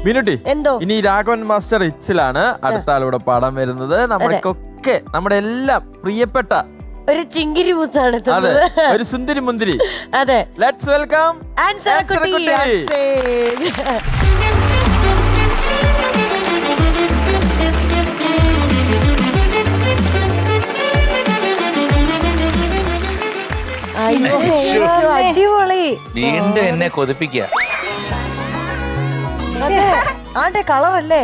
മീനുട്ടി എന്തോ ഇനി രാഘവൻ മാസ്റ്റർ ഇച്ചിലാണ് അടുത്ത ആളൂടെ പാടാൻ വരുന്നത്. നമ്മൾക്കൊക്കെ നമ്മുടെ എല്ലാം പ്രിയപ്പെട്ട ഒരു ചിങ്കിരി മുത്താണ്. അതെ, ഒരു സുന്ദരി മുന്തിരി. അതെ, ലെറ്റ്സ് വെൽക്കം ആൻസറക്കുട്ടി. അടിപൊളി. വീണ്ടും എന്നെ കൊതിപ്പിക്കുക. ആണ്ടെ കളറല്ലേ?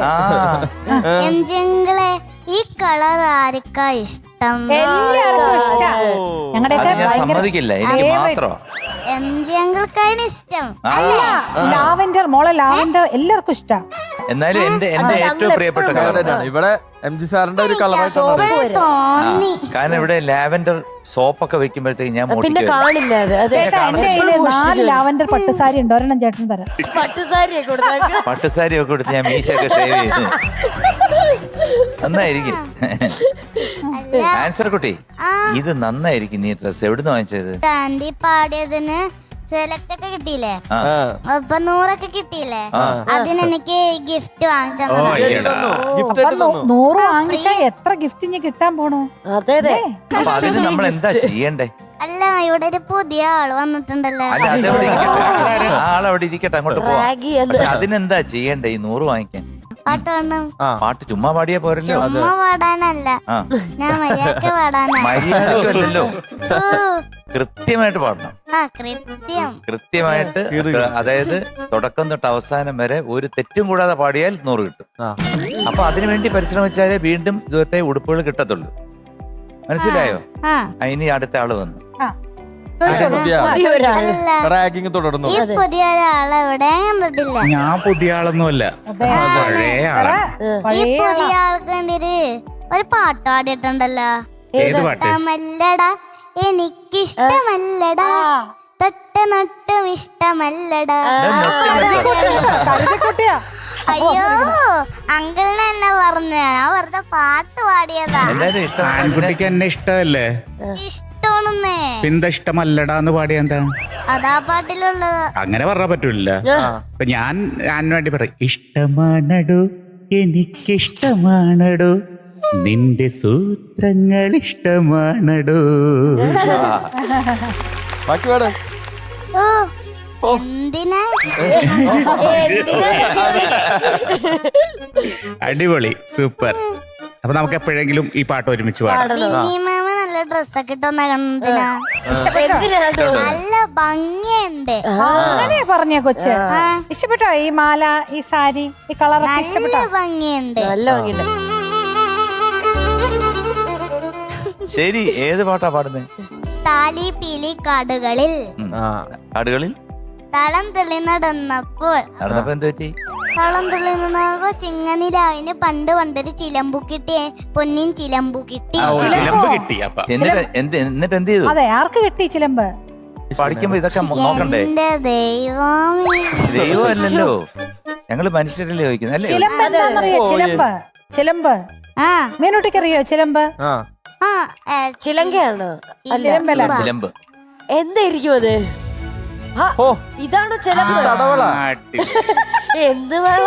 എംജിങ്ങളെ ഈ കളർ ആർക്കാ ഇഷ്ടം? എല്ലാവർക്കും ഇഷ്ടാ. ഞങ്ങളുടെയൊക്കെ ഞാൻ സമ്മതിക്കില്ല, എനിക്ക് മാത്രം. എംജിങ്ങൾക്കാണ് ഇഷ്ടം. അല്ല, ലാവെൻഡർ, മോളെ ലാവെൻഡർ എല്ലാവർക്കും ഇഷ്ടാ. എന്നാലും എന്റെ ഏറ്റവും പ്രിയപ്പെട്ട കളറാണ്. ഇവിടെ MG സാറിന്റെ ഒരു കളറായിട്ടാണ് തോന്നി. കാരണം ഇവിടെ ലാവെൻഡർ സോപ്പൊക്കെ വെക്കുമ്പോഴത്തേക്ക് ഞാൻ പിന്നെ കാണില്ല അത്. അതെ, ചേട്ടാ, എന്റെ കയ്യില് 4 ലാവെൻഡർ പട്ടുസാരി ഉണ്ട്, ഒരെണ്ണം ചേട്ടന് തരാം. പട്ടുസാരിയൊക്കെ കൊടുത്താൽ പട്ടുസാരി ഒക്കെ കൊടുത്ത് ഞാൻ മീശയൊക്കെ ഷേവ് ചെയ്ത് നന്നായിരിക്കും. ആൻസർ കുട്ടി, ഇത് നന്നായിരിക്കും. നീ ഡ്രസ് എവിടുന്ന് വാങ്ങിച്ചത്? ആന്റി പാടിയതിന് സെലക്ട് ഒക്കെ കിട്ടിയില്ലേ? അപ്പൊ 100 ഒക്കെ കിട്ടിയില്ലേ? അതിനെനിക്ക് ഗിഫ്റ്റ് വാങ്ങിച്ചു. 100 വാങ്ങിച്ചാ എത്ര ഗിഫ്റ്റ് ഇനി കിട്ടാൻ പോണു? അതെ അതെ. അപ്പൊ അതിന് നമ്മൾ എന്താ ചെയ്യണ്ടേ? അല്ല, ഇവിടെ ഒരു പുതിയ ആള് വന്നിട്ടുണ്ടല്ലോ. അല്ല, അതെവിടെ ഇരിക്കട്ടെ, ആളവിടെ ഇരിക്കട്ടെ, അങ്ങോട്ട് പോവാം. റാഗി എന്ന്. പക്ഷെ അതിനെന്താ ചെയ്യണ്ടേ ഈ 100 വാങ്ങിക്കാൻ? പാട്ട് പാടണം. പാട്ട് ചുമ്മാ പാടിയാ പോരല്ലോ. ചുമ്മാ പാടാനല്ല, ഞാൻ മര്യാദക്ക് പാടാനാ. മര്യാദക്കല്ലോ, കൃത്യമായിട്ട് പാടണം. കൃത്യമായിട്ട്, അതായത് തുടക്കം തൊട്ട് അവസാനം വരെ ഒരു തെറ്റും കൂടാതെ പാടിയാൽ 100 കിട്ടും. അപ്പൊ അതിനുവേണ്ടി പരിശ്രമിച്ചാലേ വീണ്ടും ഇതുവത്തെ ഉടുപ്പുകൾ കിട്ടത്തുള്ളൂ. മനസ്സിലായോ? ഇനി അടുത്ത ആള് വന്നു. റാഗിങ് തുടർന്നു. ഈ പുതിയ ഒരാളെ എവിടെ കണ്ടിട്ടില്ല. ഞാൻ പുതിയ ആളൊന്നുമല്ല, പഴയ ആളാ. ഈ പുതിയ ആൾക്ക് വേണ്ടി ഒരു പാട്ട് പാടിയിട്ടുണ്ടല്ലോ. ഏത് പാട്ട്? ഇഷ്ടമല്ലടാ, എനിക്കിഷ്ടമല്ലടാ, തൊട്ട് നട്ടും ഇഷ്ടമല്ലടാ. അയ്യോ, അങ്കിളിനെ എന്നെ പറഞ്ഞ, ഞാൻ വെറുതെ പാട്ട് പാടിയതാ. ആൺകുട്ടിക്ക് എന്നെ ഇഷ്ടമല്ലേ? ഇഷ്ടമാണെന്നേ. പിന്ത ഇഷ്ടമല്ലടാന്ന് പാടിയ എന്താണ്? അതാ പാട്ടിലുള്ളത്. അങ്ങനെ പറഞ്ഞാ പറ്റൂല. അപ്പൊ ഞാൻ വേണ്ടി പറയും, ഇഷ്ടമാണടോ, എനിക്കിഷ്ടമാണടോ, നിന്റെ സൂത്രങ്ങൾ ഇഷ്ടമാണടോ. ബാക്കി പാട്. എന്തിനാ? അടിപൊളി, സൂപ്പർ. അപ്പൊ നമുക്ക് എപ്പോഴെങ്കിലും ഈ പാട്ട് ഒരുമിച്ച് പാടാം. മാമ നല്ല ഡ്രസ്സൊക്കെ ഇട്ടൊന്ന കണ്ടിനാ. നല്ല ഭംഗിയുണ്ട്. അങ്ങനെ പറഞ്ഞ കൊച്ച് ഇഷ്ടപ്പെട്ടോ? ഈ മാല, ഈ സാരി, ഈ കളറൊക്കെ ഇഷ്ടപ്പെട്ടോ? നല്ല ഭംഗിയുണ്ട്. നല്ല ഭംഗിയുണ്ട്. ശരി, ഏത് പാട്ടാ പാടുന്നേ? താലി പീലി കാടുകളിൽ കാടുകളിൽ തളം തുള്ളി നടന്നപ്പോൾ എന്ത് പറ്റി? തളം തുള്ളി നടന്നപ്പോ ചിങ്ങനിലാവിന് പണ്ടൊരു ചിലമ്പു കിട്ടി, പൊന്നിൻ ചിലമ്പു കിട്ടി. ചിലമ്പ് കിട്ടി. അപ്പൊ എന്നിട്ട് എന്ത് ചെയ്തു? അതെ, ആർക്ക് കിട്ടി ചിലമ്പ്? പഠിക്കുമ്പോ ഇതൊക്കെ നോക്കണ്ടേ? എന്റെ ദൈവമേ, ദൈവമല്ലല്ലോ, ഞങ്ങള് മനുഷ്യരല്ലേ ചോദിക്കുന്നത് അല്ലേ? ചിലമ്പ് എന്താണെന്നറിയോ? ചിലമ്പ്, ചിലമ്പ് മീനുട്ടിക്ക് അറിയോ? ചിലമ്പ് ചിലങ്കയാണ്. ചിലമ്പല്ല, ചിലമ്പ്. എന്തായിരിക്കും അത്? ഇതാണോ ചിലമ്പ്? എന്ത് വള?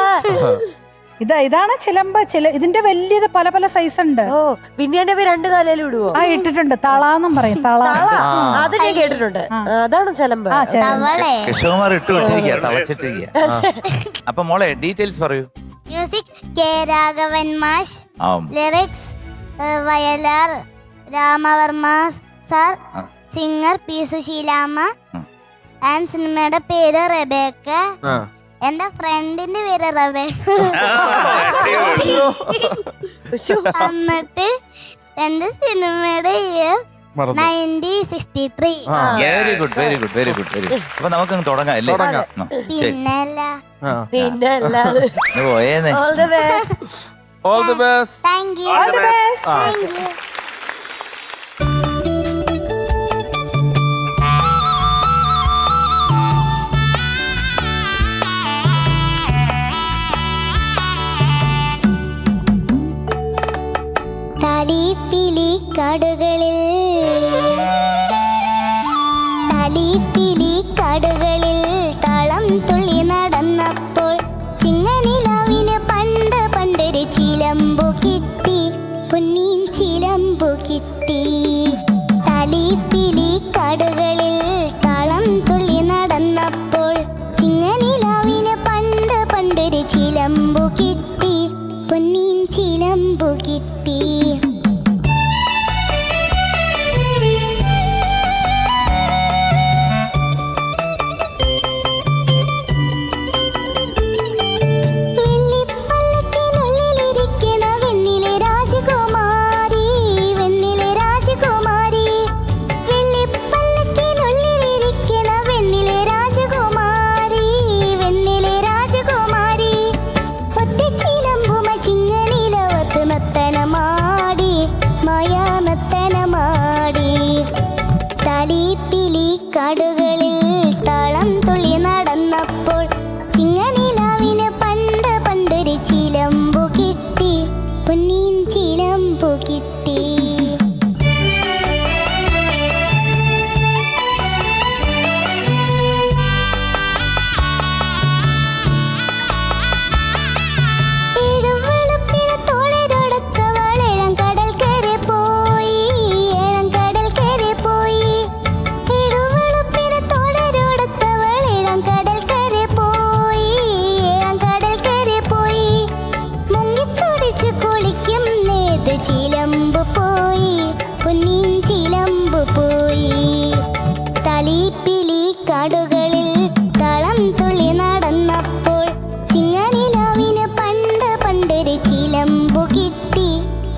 ഇതാണ് ചിലമ്പ്. ഇതിന്റെ വലിയത് പല പല സൈസ് ഉണ്ട്. ഓ, പിന്നെ പേര് 2 കാലയിലും ഇടുവോ? ഇട്ടിട്ടുണ്ട്. തളാന്നും പറയും. തള, അത് ഞാൻ കേട്ടിട്ടുണ്ട്. അതാണ് ചിലമ്പ്. കൃഷ്ണകുമാർ ഇട്ടിരിക്കുക, തളച്ചിട്ടിരിക്കുക. അപ്പൊ മോളെ ഡീറ്റെയിൽസ് പറയൂ. മ്യൂസിക് കെ രാഘവൻ മാഷ്, lyrics Vayalar Ramavarma sir, singer P Susheelamma, and സിനിമയുടെ പേര് റെബേക്ക, എന്റെ ഫ്രണ്ടിന്റെ പേര് റെബേക്ക. എന്നിട്ട് എന്റെ സിനിമയുടെ year 1963. Very good, very good, very good, very good. അപ്പൊ നമുക്കങ്ങ് തുടങ്ങാം അല്ലേ? പിന്നല്ല പോയേന്നെ. All the best. All the best. Thank you. All the best. Thank you. താലിപ്പിലി കാടുകളിൽ, താലിപ്പിലി കാടുകളിൽ താളം തുള്ളി നടന്നപ്പോൾ ചിങ്ങനില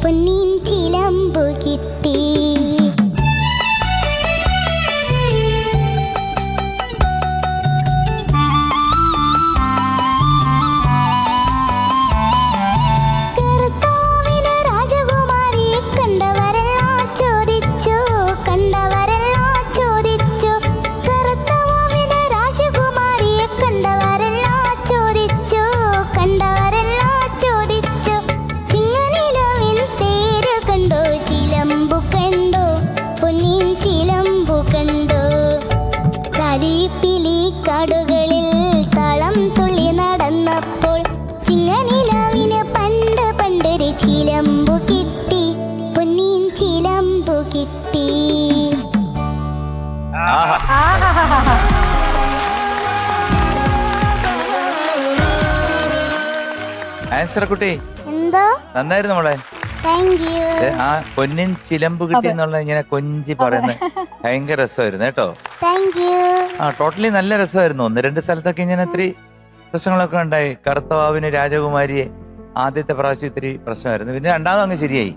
പൊന്നിൻ ചിലമ്പു കിട്ടി. കാടുകളിൽ തളം തുള്ളി നടന്നപ്പോൾ ചിങ്ങനിലാവിന് പണ്ട് പണ്ടൊരു ചിലമ്പു കിട്ടി, പൊന്നിൻ ചിലമ്പു കിട്ടി. ആൻസർ കുട്ടി എന്തോ നന്നായിരുന്നു മോളെ. Thank you. ആ പൊന്നിൻ ചിലമ്പ് കിട്ടി എന്നുള്ള ഇങ്ങനെ കൊഞ്ചി പറയുന്നത് ഭയങ്കര രസമായിരുന്നു കേട്ടോ. Thank you. ആ ടോട്ടലി നല്ല രസമായിരുന്നു. 1-2 സ്ഥലത്തൊക്കെ ഇങ്ങനെ ഇത്തിരി പ്രശ്നങ്ങളൊക്കെ ഉണ്ടായി. കറുത്ത വാവിന് രാജകുമാരിയെ ആദ്യത്തെ പ്രാവശ്യം ഇത്തിരി പ്രശ്നമായിരുന്നു. പിന്നെ രണ്ടാമത് അങ്ങ് ശരിയായി.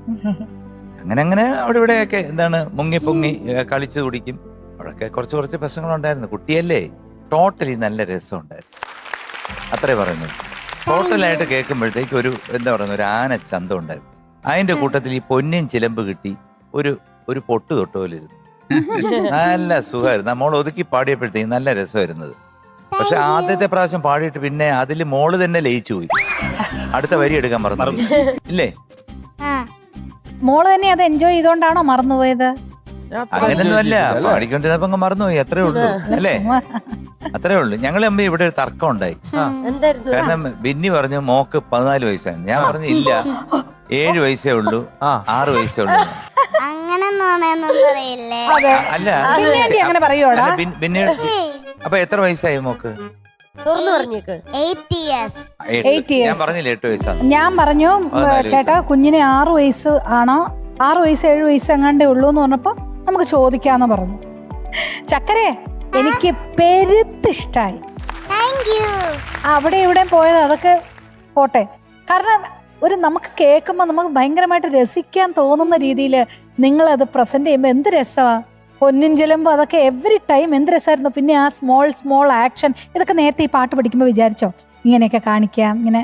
അങ്ങനെ അങ്ങനെ അവിടെ ഇവിടെയൊക്കെ എന്താണ് മുങ്ങി പൊങ്ങി കളിച്ചു കുടിക്കും. അവിടെയൊക്കെ കുറച്ച് പ്രശ്നങ്ങളുണ്ടായിരുന്നു. കുട്ടിയല്ലേ, ടോട്ടലി നല്ല രസമുണ്ടായിരുന്നു. അത്രേ പറയുന്നു. ടോട്ടലായിട്ട് കേൾക്കുമ്പോഴത്തേക്ക് ഒരു എന്താ പറയുന്ന ഒരു ആന ചന്തം ഉണ്ടായിരുന്നു. അതിന്റെ കൂട്ടത്തിൽ ഈ പൊന്നിൻ ചിലമ്പ് കിട്ടി ഒരു പൊട്ട് തൊട്ട് പോലെ ഇരുന്നു. നല്ല സുഖമായിരുന്നു. മോൾ ഒതുക്കി പാടിയപ്പോഴത്തേക്ക് നല്ല രസമായിരുന്നത്. പക്ഷെ ആദ്യത്തെ പ്രാവശ്യം പാടിയിട്ട് പിന്നെ അതിൽ മോള് തന്നെ ലയിച്ചു പോയി. അടുത്ത വരി എടുക്കാൻ മറന്നു ഇല്ലേ? മോള് തന്നെ അത് എൻജോയ് ചെയ്തോണ്ടാണോ മറന്നുപോയത്? അങ്ങനെയൊന്നും അല്ല, പാടിക്കൊണ്ടിരുന്നപ്പോ അങ്ങ് മറന്നുപോയി. അത്രേ ഉള്ളൂ അല്ലേ? അത്രേ ഉള്ളൂ. ഞങ്ങൾ തമ്മിൽ ഇവിടെ ഒരു തർക്കം ഉണ്ടായി. കാരണം ബിന്നി പറഞ്ഞു മോക്ക് 14 വയസ്സാണ്. ഞാൻ പറഞ്ഞു ഇല്ല, 7 വയസ്സേ ഉള്ളൂ, 6 വയസ്സേ ഉള്ളൂ. അല്ല അങ്ങനെ പറയോടാ? ബിന്നി അപ്പൊ എത്ര വയസ്സായി മോക്ക്? ഞാൻ പറഞ്ഞില്ല 8 വയസ്സാണ്. ഞാൻ പറഞ്ഞു ചേട്ടാ കുഞ്ഞിന് 6 വയസ്സ് ആണോ, 6 വയസ്സ് 7 വയസ്സ് എങ്ങാണ്ടേ ഉള്ളൂ എന്ന് പറഞ്ഞപ്പോ നമുക്ക് ചോദിക്കാന്ന് പറഞ്ഞു. ചക്കരെ എനിക്ക് പെരുത്തിഷ്ടായി. അവിടെ ഇവിടെ പോയത് അതൊക്കെ പോട്ടെ. കാരണം നമുക്ക് കേൾക്കുമ്പോൾ നമുക്ക് ഭയങ്കരമായിട്ട് രസിക്കാൻ തോന്നുന്ന രീതിയിൽ നിങ്ങളത് പ്രസന്റ് ചെയ്യുമ്പോൾ എന്ത് രസമാ. പൊന്നിൻ ചിലമ്പ് അതൊക്കെ എവറി ടൈം എന്ത് രസമായിരുന്നു. പിന്നെ ആ സ്മോൾ ആക്ഷൻ ഇതൊക്കെ നേരത്തെ ഈ പാട്ട് പഠിക്കുമ്പോൾ വിചാരിച്ചോ ഇങ്ങനെയൊക്കെ കാണിക്കാം? ഇങ്ങനെ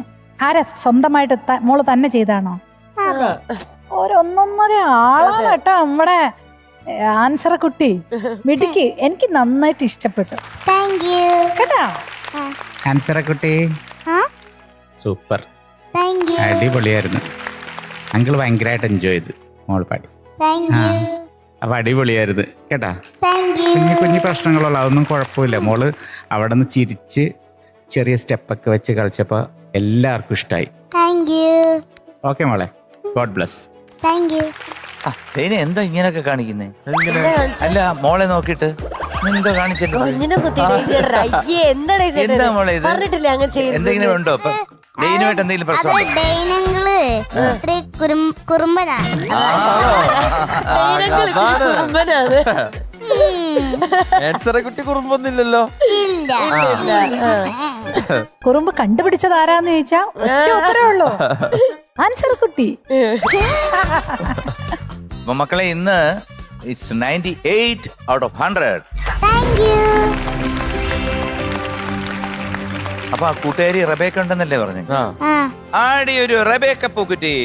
ആരാ സ്വന്തമായിട്ട് മോള് തന്നെ ചെയ്താണോ? ഒരൊന്നൊന്നര ആളാണ് കേട്ടോ നമ്മുടെ ആൻസർ കുട്ടി. മിടുക്കി, എനിക്ക് നന്നായിട്ട് ഇഷ്ടപ്പെട്ടു കേട്ടാ. ആൻസർ കുട്ടി സൂപ്പർ, അടിപൊളിയായിരുന്നു. അങ്കിൾ ഭയങ്കരമായിട്ട് എൻജോയ് ചെയ്തു മോള് പാടി. അപ്പൊ അടിപൊളിയായിരുന്നു കേട്ടാ. കുഞ്ഞു പ്രശ്നങ്ങളുള്ള അതൊന്നും കുഴപ്പമില്ല. മോള് അവിടെ നിന്ന് ചിരിച്ച് ചെറിയ സ്റ്റെപ്പൊക്കെ വെച്ച് കളിച്ചപ്പോ എല്ലാവർക്കും ഇഷ്ടമായി. ഓക്കെ മോളെ, ഗോഡ് ബ്ലസ്. എന്താ ഇങ്ങനെയൊക്കെ കാണിക്കുന്നേ? അല്ല മോളെ നോക്കിട്ട് എന്താ കാണിച്ചല്ലോ? എന്താ മോളെ ഇത്? എന്തെങ്കിലും ഉണ്ടോ? അപ്പൊ ഡെയിനുമായിട്ട് എന്തെങ്കിലും പ്രശ്നമുണ്ടോ? കുട്ടി കുറുമ്പൊന്നുമില്ലല്ലോ. കുറുമ്പ് കണ്ടുപിടിച്ചത് ആരാന്ന് ചോദിച്ചാ ഒറ്റ ഉത്തരവേ ഉള്ളൂ, ആൻസർ കുട്ടി. മക്കളെ ഇന്ന് 98 out of 100. അപ്പൊ ആ കൂട്ടുകാരി റബേക്ക ഉണ്ടെന്നല്ലേ പറഞ്ഞു? ആടി ഒരു റബേക്ക പൂക്കുറ്റി.